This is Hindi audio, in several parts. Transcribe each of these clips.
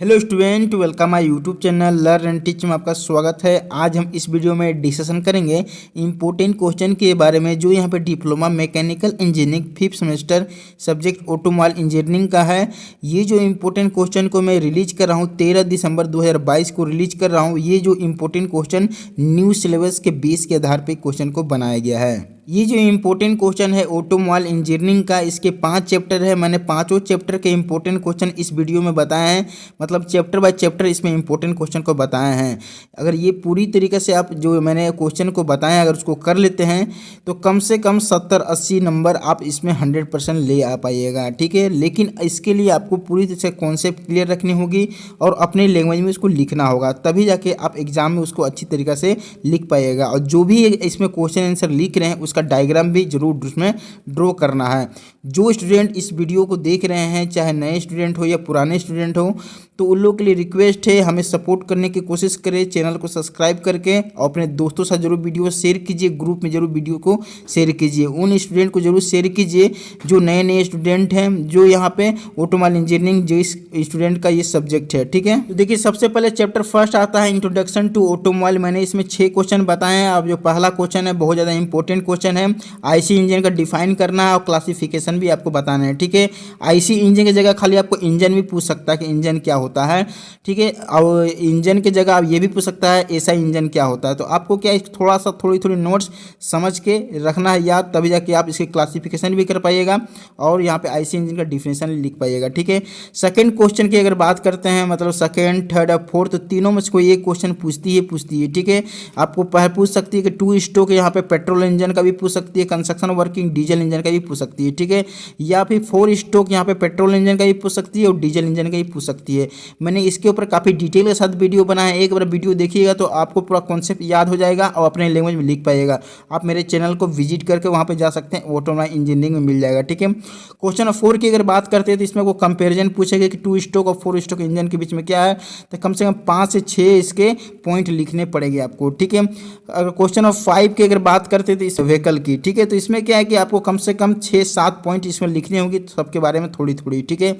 Hello student, welcome my YouTube channel learn and teach में आपका स्वागत है। आज हम इस वीडियो में डिस्कशन करेंगे इंपॉर्टेंट क्वेश्चन के बारे में जो यहाँ पे diploma mechanical engineering 5th semester subject automobile engineering का है। ये जो इंपॉर्टेंट क्वेश्चन को मैं रिलीज कर रहा हूँ 13 दिसंबर 2022 को रिलीज कर रहा हूँ। ये जो इंपॉर्टेंट क्वेश्चन न्यू सिलेबस के बेस के आधार पर क्वेश्चन को बनाया गया है। ये जो इम्पोर्टेंट क्वेश्चन है ऑटोमोबाइल इंजीनियरिंग का, इसके 5 चैप्टर है। मैंने पांचों चैप्टर के इम्पोर्टेंट क्वेश्चन इस वीडियो में बताए हैं, मतलब चैप्टर बाय चैप्टर इसमें इम्पोर्टेंट क्वेश्चन को बताए हैं। अगर ये पूरी तरीके से आप जो मैंने क्वेश्चन को बताया अगर उसको कर लेते हैं तो कम से कम 70-80 नंबर आप इसमें 100% ले आ पाइएगा, ठीक है। लेकिन इसके लिए आपको पूरी तरह से कॉन्सेप्ट क्लियर रखनी होगी और अपने लैंग्वेज में उसको लिखना होगा, तभी जाके आप एग्जाम में उसको अच्छी तरीके से लिख पाइएगा। और जो भी इसमें क्वेश्चन आंसर लिख रहे हैं उसका डायग्राम भी जरूर उसमें ड्रॉ करना है। जो स्टूडेंट इस वीडियो को देख रहे हैं, चाहे नए स्टूडेंट हो या पुराने स्टूडेंट हो, तो उन लोगों के लिए रिक्वेस्ट है हमें सपोर्ट करने की कोशिश करें, चैनल को सब्सक्राइब करके और अपने दोस्तों से जरूर वीडियो शेयर कीजिए, ग्रुप में जरूर वीडियो को शेयर कीजिए। उन स्टूडेंट को जरूर शेयर कीजिए जो नए नए स्टूडेंट हैं, जो यहाँ पे ऑटोमोबाइल इंजीनियरिंग जो इस स्टूडेंट का ये सब्जेक्ट है, ठीक है। तो देखिए सबसे पहले चैप्टर फर्स्ट आता है इंट्रोडक्शन टू ऑटोमोबाइल। मैंने इसमें 6 क्वेश्चन बताए हैं। अब जो पहला क्वेश्चन है बहुत ज़्यादा इंपॉर्टेंट क्वेश्चन है। आईसी इंजन का डिफाइन करना है और क्लासिफिकेशन भी आपको बताना है, ठीक है। आईसी इंजन की जगह खाली आपको इंजन भी पूछ सकता है कि इंजन क्या होता है, ठीक है। और इंजन की जगह आप ये भी पूछ सकता है ऐसा इंजन क्या होता है। तो आपको क्या थोड़ा सा थोड़ी नोट्स समझ के रखना है याद, तभी जाके आप इसकी क्लासिफिकेशन भी कर पाइएगा और यहाँ पे आईसी इंजन का डिफिनेशन लिख पाइएगा, ठीक है। सेकंड क्वेश्चन की अगर बात करते हैं, मतलब सेकंड, थर्ड और फोर्थ, तो तीनों में से कोई एक क्वेश्चन पूछती है, ठीक है। आपको पूछ सकती है कि 2 स्ट्रोक यहाँ पे पेट्रोल इंजन का भी पूछ सकती है, कंस्ट्रक्शन वर्किंग डीजल इंजन का भी पूछ सकती है, ठीक है। या फिर 4 स्ट्रोक यहाँ पे पेट्रोल इंजन का भी पूछ सकती है और डीजल इंजन का भी पूछ सकती है। मैंने इसके ऊपर काफ़ी डिटेल के साथ वीडियो बनाया है, एक बार वीडियो देखिएगा तो आपको पूरा कॉन्सेप्ट याद हो जाएगा और अपने लैंग्वेज में लिख पाइएगा। आप मेरे चैनल को विजिट करके वहाँ पे जा सकते हैं, ऑटोमोबाइल इंजीनियरिंग में मिल जाएगा, ठीक है। क्वेश्चन 4 की अगर बात करते हैं तो इसमें वो कंपेरिजन पूछेगा कि 2 स्ट्रोक और 4 स्ट्रोक इंजन के बीच में क्या है, तो कम से कम 5 से 6 इसके पॉइंट लिखने पड़ेंगे आपको, ठीक है। अगर क्वेश्चन 5 की अगर बात करते हैं तो इस व्हीकल की, ठीक है, तो इसमें क्या है कि आपको कम से कम 6-7 पॉइंट इसमें लिखने होंगे, सबके बारे में थोड़ी थोड़ी, ठीक है।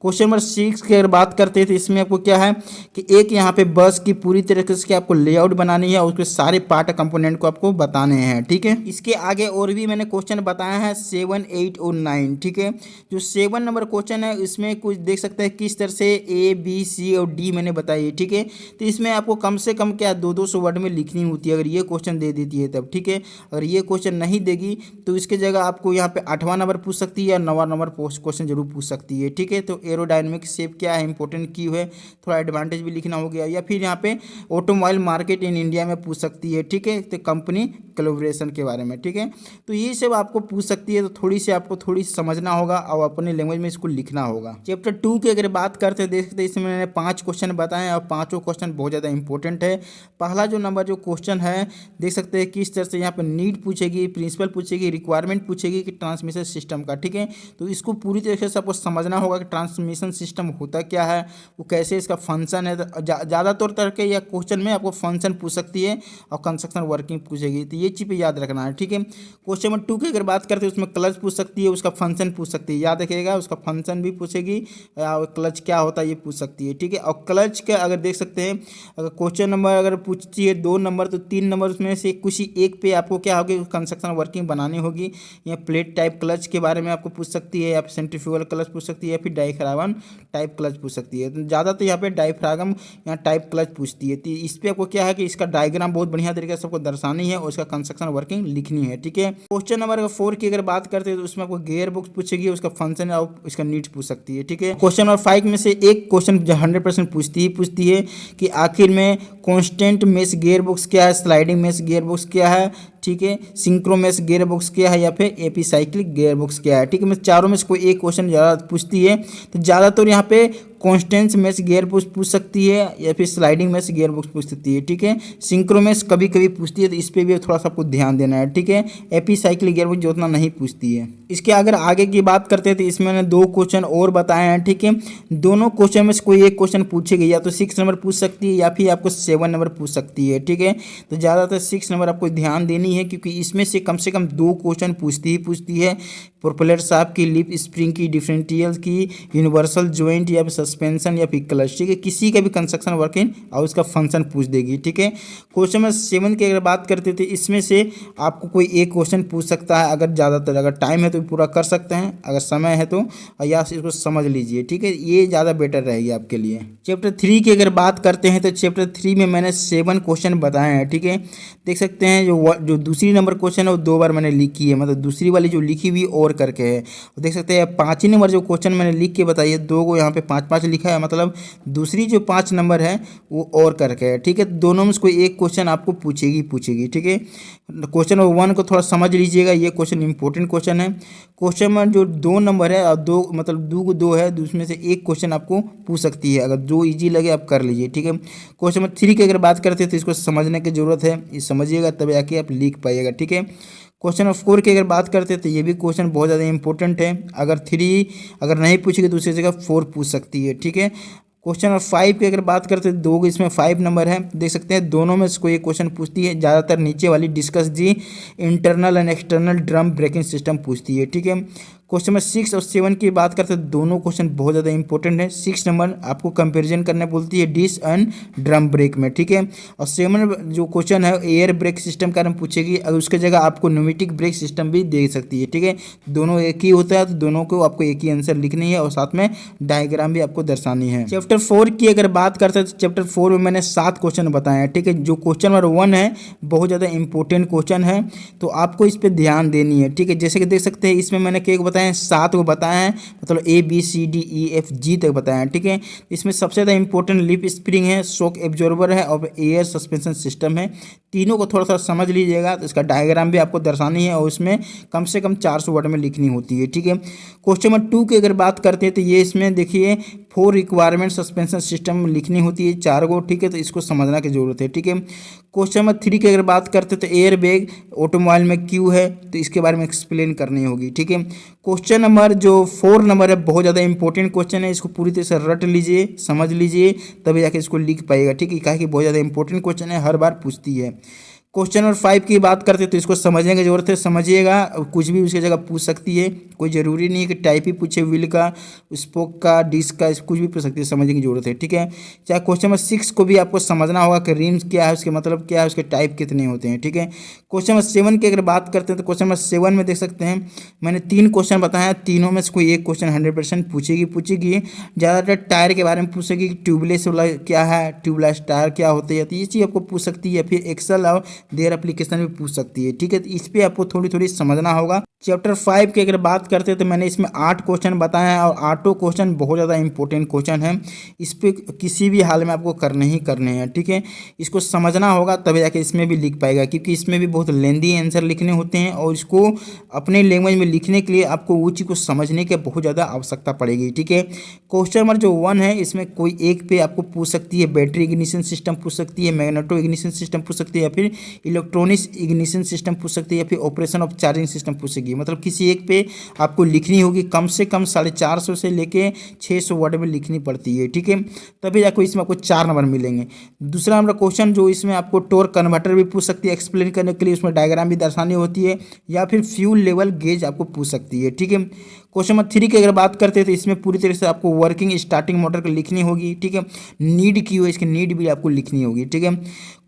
क्वेश्चन नंबर 6 की अगर बात करते हैं तो इसमें आपको क्या है कि एक यहाँ पे बस की पूरी तरीके से आपको लेआउट बनानी है और उसके सारे पार्ट कंपोनेंट को आपको बताने हैं, ठीक है। इसके आगे और भी मैंने क्वेश्चन बताया है 7, 8 और 9, ठीक है। जो 7 नंबर क्वेश्चन है इसमें कुछ देख सकते हैं किस तरह से A, B, C और D मैंने बताई है, ठीक है। तो इसमें आपको कम से कम क्या 200 वर्ड में लिखनी होती है, अगर ये क्वेश्चन दे देती है तब, ठीक है। अगर ये क्वेश्चन नहीं देगी तो इसके जगह आपको यहाँ पे 8वां नंबर पूछ सकती है या 9वां नंबर क्वेश्चन जरूर पूछ सकती है, ठीक है। तो एरोडायनेमिक शेप क्या है, इंपॉर्टेंट की है, थोड़ा एडवांटेज भी लिखना हो गया। या फिर यहाँ पे ऑटोमोबाइल मार्केट इन इंडिया में पूछ सकती है, ठीक है। तो कंपनी कोलैबोरेशन के बारे में, ठीक है। तो ये सब आपको पूछ सकती है, तो थोड़ी सी आपको थोड़ी समझना होगा और अपने लैंग्वेज में इसको लिखना होगा। चैप्टर 2 की अगर बात करते हैं, देखते इसमें मैंने 5 क्वेश्चन बताए और पांचों क्वेश्चन बहुत ज़्यादा इंपॉर्टेंट है। पहला जो नंबर जो क्वेश्चन है देख सकते हैं किस तरह से यहाँ पर नीड पूछेगी, प्रिंसिपल पूछेगी, रिक्वायरमेंट पूछेगी कि ट्रांसमिशन सिस्टम का, ठीक है। तो इसको पूरी तरीके से आपको समझना होगा कि ट्रांसमिशन सिस्टम होता क्या है, वो कैसे इसका फंक्शन है। ज़्यादातर तरह के या क्वेश्चन में आपको फंक्शन पूछ सकती है और कंस्ट्रक्शन वर्किंग पूछेगी, तो ये चीज़ याद रखना है, ठीक है। क्वेश्चन नंबर 2 की अगर बात करते हैं उसमें क्लच पूछ सकती है, उसका फंक्शन पूछ सकती है, याद रखिएगा, उसका फंक्शन भी पूछेगी, क्लच क्या होता है ये पूछ सकती है, ठीक है। और क्लच का अगर देख सकते हैं अगर क्वेश्चन नंबर अगर पूछती है 2 नंबर तो 3 नंबर उसमें से कुछ ही एक पे आपको क्या होगी कंस्ट्रक्शन वर्किंग बनानी होगी। या प्लेट टाइप क्लच के बारे में आपको पूछ सकती है, या फिर सेंट्रीफ्यूगल क्लच पूछ सकती है, या फिर डायफ्रागम टाइप क्लच पूछ सकती है। तो ज़्यादा तो यहाँ पे डायफ्रागम या टाइप क्लच पूछती है। तो इस पे आपको क्या है कि इसका डायग्राम बहुत बढ़िया तरीके से आपको दर्शानी है और इसका कंस्ट्रक्शन वर्किंग लिखनी है, ठीक है। क्वेश्चन नंबर 4 की अगर बात करते हैं तो उसमें आपको गियर बॉक्स पूछेगी, उसका फंक्शन और इसका नीड्स पूछ सकती है, ठीक है। क्वेश्चन नंबर 5 में से एक क्वेश्चन 100% पूछती है कि आखिर में कांस्टेंट मेश गियर बॉक्स क्या है, स्लाइडिंग मेश गियर बॉक्स क्या है, ठीक है, सिंक्रोमेश गियर बॉक्स क्या है, या फिर एपीसाइक्लिक गियर बॉक्स क्या है, ठीक है। मैं चारों में से कोई एक क्वेश्चन ज़्यादा पूछती है, तो ज़्यादातर यहाँ पे कांस्टेंट मेश गियर बॉक्स पूछ सकती है या फिर स्लाइडिंग मेश गियर बॉक्स पूछ सकती है, ठीक है। सिंक्रोमेश कभी कभी पूछती है, तो इस पर भी थोड़ा सा आपको ध्यान देना है, ठीक है। एपीसाइक्लिक गियर बॉक्स जो उतना नहीं पूछती है। इसके अगर आगे की बात करते हैं तो इसमें मैंने 2 क्वेश्चन और बताए हैं, ठीक है। दोनों क्वेश्चन में से कोई एक क्वेश्चन पूछेगी, या तो 6 नंबर पूछ सकती है या फिर आपको 7 नंबर पूछ सकती है, ठीक है। तो ज़्यादातर 6 नंबर आपको ध्यान देनी है क्योंकि इसमें से कम 2 क्वेश्चन पूछती है। प्रोपेलर शाफ्ट की, लिप स्प्रिंग की, डिफरेंशियल की, यूनिवर्सल जॉइंट या फिर सस्पेंशन या फिर क्लच, ठीक है, किसी का भी कंस्ट्रक्शन वर्किंग और उसका फंक्शन पूछ देगी, ठीक है। क्वेश्चन नंबर 7 की अगर बात करते थे, इसमें से आपको कोई एक क्वेश्चन पूछ सकता है। अगर ज़्यादातर अगर टाइम है तो पूरा कर सकते हैं, अगर समय है तो या इसको समझ लीजिए, ठीक है, ये ज़्यादा बेटर रहेगी आपके लिए। चैप्टर 3 की अगर बात करते हैं तो चैप्टर 3 में मैंने 7 क्वेश्चन बताए हैं, ठीक है। देख सकते हैं जो दूसरी नंबर क्वेश्चन है वो 2 बार मैंने लिखी है, मतलब दूसरी वाली जो लिखी हुई और करके है। देख सकते हैं 5 नंबर जो क्वेश्चन मैंने लिख के बताई है, 2 को यहाँ पे 5-5 लिखा है, मतलब दूसरी जो 5 नंबर है वो और करके है, ठीक है। दोनों में से कोई एक क्वेश्चन आपको पूछेगी, ठीक है। क्वेश्चन नंबर 1 को थोड़ा समझ लीजिएगा, ये क्वेश्चन इंपॉर्टेंट क्वेश्चन है। क्वेश्चन में जो 2 नंबर है और 2 मतलब 2 है, उसमें से एक क्वेश्चन आपको पूछ सकती है, अगर जो इजी लगे आप कर लीजिए, ठीक है। क्वेश्चन नंबर 3 की अगर बात करते हैं तो इसको समझने की जरूरत है, ये समझिएगा तब आके आप लिख पाइएगा, ठीक है। क्वेश्चन नंबर 4 की अगर बात करते हैं तो ये भी क्वेश्चन बहुत ज़्यादा इंपॉर्टेंट है, अगर 3 अगर नहीं पूछेगी तो दूसरी जगह 4 पूछ सकती है, ठीक है। क्वेश्चन नंबर 5 की अगर बात करते हैं, 2 इसमें 5 नंबर है, देख सकते हैं दोनों में से कोई एक क्वेश्चन पूछती है, ज़्यादातर नीचे वाली discuss the internal and external drum braking system पूछती है, ठीक है। क्वेश्चन नंबर 6 और 7 की बात करते हैं, दोनों क्वेश्चन बहुत ज़्यादा इंपॉर्टेंट है। 6 नंबर आपको कंपैरिजन करने बोलती है डिश एंड ड्रम ब्रेक में, ठीक है। और 7 जो क्वेश्चन है एयर ब्रेक सिस्टम का नाम पूछेगी, अगर उसके जगह आपको न्यूमेटिक ब्रेक सिस्टम भी दे सकती है, ठीक है। दोनों एक ही होता है तो दोनों को आपको एक ही आंसर लिखनी है और साथ में डायग्राम भी आपको दर्शानी है। चैप्टर 4 की अगर बात करते हैं तो चैप्टर 4 में मैंने 7 क्वेश्चन बताए हैं, ठीक है। जो क्वेश्चन नंबर 1 है बहुत ज़्यादा इंपॉर्टेंट क्वेश्चन है, तो आपको इस पर ध्यान देनी है, ठीक है। जैसे कि देख सकते हैं इसमें मैंने क्या बताया, 7 को बताया है, मतलब ABCDEFG तक बताया है, ठीक है। इसमें सबसे ज़्यादा इंपॉर्टेंट लिप स्प्रिंग है, शॉक एब्जॉर्बर है और एयर सस्पेंशन सिस्टम है। तीनों को थोड़ा सा समझ लीजिएगा, तो इसका डायग्राम भी आपको दर्शानी है और उसमें कम से कम 400 वर्ड में लिखनी होती है, ठीक है। क्वेश्चन नंबर 2 की अगर बात करते हैं तो ये इसमें देखिए 4 रिक्वायरमेंट सस्पेंशन सिस्टम लिखनी होती है, 4 को, ठीक है, तो इसको समझना की जरूरत है, ठीक है। क्वेश्चन नंबर 3 की अगर बात करते हैं तो एयर बैग ऑटोमोबाइल में क्यों है, तो इसके बारे में एक्सप्लेन करनी होगी, ठीक है। क्वेश्चन नंबर जो 4 नंबर है बहुत ज़्यादा इंपॉर्टेंट क्वेश्चन है, इसको पूरी तरह से रट लीजिए, समझ लीजिए, तभी जाके इसको लिख पाइएगा, ठीक है। कहा कि बहुत ज़्यादा इंपॉर्टेंट क्वेश्चन है, हर बार पूछती है। क्वेश्चन नंबर 5 की बात करते हैं तो इसको समझने की जरूरत है, समझिएगा, कुछ भी उसकी जगह पूछ सकती है, कोई ज़रूरी नहीं है कि टाइप ही पूछे, व्हील का, स्पोक का, डिस्क का, कुछ भी पूछ सकती है, समझने की जरूरत है, ठीक है। चाहे क्वेश्चन नंबर 6 को भी आपको समझना होगा कि रिम्स क्या है, उसके मतलब क्या है, उसके टाइप कितने होते हैं, ठीक है। क्वेश्चन नंबर 7 की अगर बात करते हैं तो क्वेश्चन नंबर 7 में देख सकते हैं मैंने 3 क्वेश्चन बताया हैं, तीनों में से कोई एक क्वेश्चन 100% पूछेगी। ज़्यादातर टायर के बारे में पूछेगी, ट्यूबलेस वाला क्या है, ट्यूबलेस टायर क्या होते हैं, तो ये चीज़ आपको पूछ सकती है। फिर एक्सेल और देयर एप्लीकेशन भी पूछ सकती है, ठीक है। तो इस पर आपको थोड़ी समझना होगा। चैप्टर 5 की अगर बात करते हैं तो मैंने इसमें 8 क्वेश्चन बताए हैं और 8 क्वेश्चन बहुत ज़्यादा इंपॉर्टेंट क्वेश्चन है, इस पर किसी भी हाल में आपको करने हैं, ठीक है। इसको समझना होगा तभी जाके इसमें भी लिख पाएगा, क्योंकि इसमें भी बहुत लेंदी आंसर लिखने होते हैं और इसको अपने लैंग्वेज में लिखने के लिए आपको वो चीज़ को समझने की बहुत ज़्यादा आवश्यकता पड़ेगी, ठीक है। क्वेश्चन नंबर जो 1 है इसमें कोई एक पे आपको पूछ सकती है, बैटरी इग्निशन सिस्टम पूछ सकती है, मैग्नेटो इग्निशन सिस्टम पूछ सकती है, या फिर इलेक्ट्रॉनिक्स इग्निशन सिस्टम पूछ सकती है, या फिर ऑपरेशन ऑफ चार्जिंग सिस्टम पूछ सकती है। मतलब किसी एक पे आपको लिखनी होगी, कम से कम 450 से लेके 600 वर्ड में लिखनी पड़ती है, ठीक है। तभी आपको इसमें आपको 4 नंबर मिलेंगे। दूसरा नंबर क्वेश्चन जो इसमें आपको टॉर्क कन्वर्टर भी पूछ सकती है, एक्सप्लेन करने के लिए उसमें डायग्राम भी दर्शानी होती है, या फिर फ्यूल लेवल गेज आपको पूछ सकती है, ठीक है। क्वेश्चन नंबर 3 की अगर बात करते हैं तो इसमें पूरी तरह से आपको वर्किंग स्टार्टिंग मोटर को लिखनी होगी, ठीक है। नीड की हो, इसकी नीड भी आपको लिखनी होगी, ठीक है।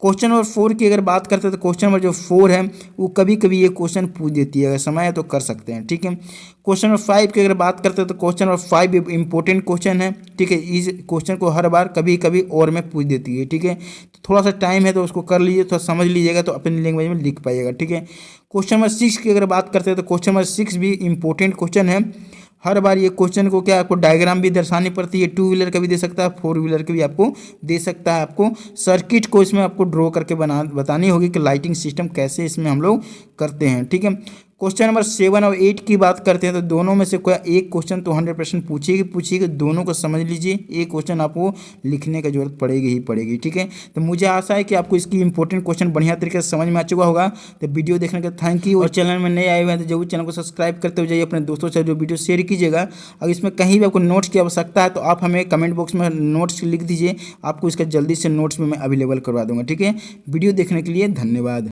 क्वेश्चन नंबर 4 की अगर बात करते हैं तो क्वेश्चन नंबर जो 4 है वो कभी कभी ये क्वेश्चन पूछ देती है, अगर समय है तो कर सकते हैं, ठीक है। क्वेश्चन नंबर 5 की अगर बात करते हैं तो क्वेश्चन नंबर 5 इंपॉर्टेंट क्वेश्चन है, ठीक है। इस क्वेश्चन को हर बार कभी कभी और में पूछ देती है, ठीक है। तो थोड़ा सा टाइम है तो उसको कर लीजिए, थोड़ा समझ लीजिएगा तो अपनी लैंग्वेज में लिख पाइएगा, ठीक है। क्वेश्चन नंबर 6 की अगर बात करते हैं तो क्वेश्चन नंबर 6 भी इंपॉर्टेंट क्वेश्चन है, हर बार ये क्वेश्चन को क्या आपको डायग्राम भी दर्शानी पड़ती है, 2 व्हीलर का भी दे सकता है, 4 व्हीलर का भी आपको दे सकता है। आपको सर्किट को इसमें आपको ड्रॉ करके बतानी होगी कि लाइटिंग सिस्टम कैसे इसमें हम लोग करते हैं, ठीक है। क्वेश्चन नंबर 7 और 8 की बात करते हैं तो दोनों में से कोई एक क्वेश्चन तो 100% पूछेगी, दोनों को समझ लीजिए, एक क्वेश्चन आपको लिखने की जरूरत पड़ेगी, ठीक है। तो मुझे आशा है कि आपको इसकी इंपॉर्टेंट क्वेश्चन बढ़िया तरीके से समझ में आ चुका होगा। तो वीडियो देखने का थैंक यू, और चैनल में नए आए हुए हैं तो जरूर चैनल को सब्सक्राइब करते हुए जाइए, अपने दोस्तों से जो वीडियो शेयर कीजिएगा। अगर इसमें कहीं भी आपको नोट्स की आवश्यकता है तो आप हमें कमेंट बॉक्स में नोट्स लिख दीजिए, आपको इसका जल्दी से नोट्स में मैं अवेलेबल करवा दूंगा, ठीक है। वीडियो देखने के लिए धन्यवाद।